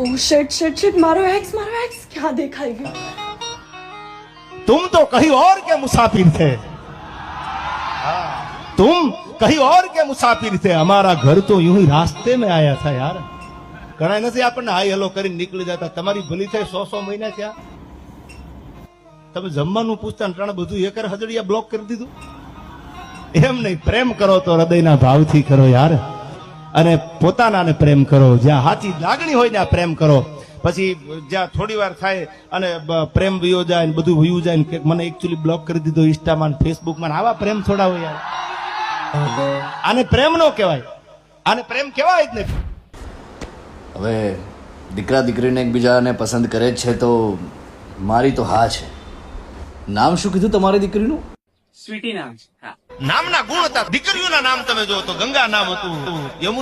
Oh shit मारो x क्या देखा है तुम तो कहीं और के मुसाफिर थे तुम कहीं और के मुसाफिर थे हमारा घर तो यूं ही रास्ते में आया था यार ઘણા નથી આપણને હાઈ હેલો કરીને નીકળી જતા તમારી ભલી થઈ 100 મહિના થયા તમે જમવાનું પૂછતા ત્રણ બધું એક હજડિયા બ્લોક કરી દીધું એમ નહીં પ્રેમ કરો તો હૃદયના ભાવથી કરો યાર અને પોતાનાને પ્રેમ કરો જ્યાં સાચી લાગણી હોય ત્યાં પ્રેમ કરો પછી જ્યાં થોડી વાર થાય અને પ્રેમ વયો જાય ને બધું વયું જાય ને કે મને એકચ્યુઅલી બ્લોક કરી દીધો ઇન્સ્ટામાં ફેસબુકમાં આવા પ્રેમ થોડા હોય યાર આને પ્રેમ નો કહેવાય આને પ્રેમ કહેવાય જ નહીં હવે દીકરા દીકરીને એકબીજાને પસંદ કરે છે તો મારી તો હા છે નામ શું કીધું તમારી દીકરીનું સ્વીટી નામ છે. હા નામના ગુણ હતા દીકરીઓના નામ તમે જો તો ગંગા નામ હતું યમુના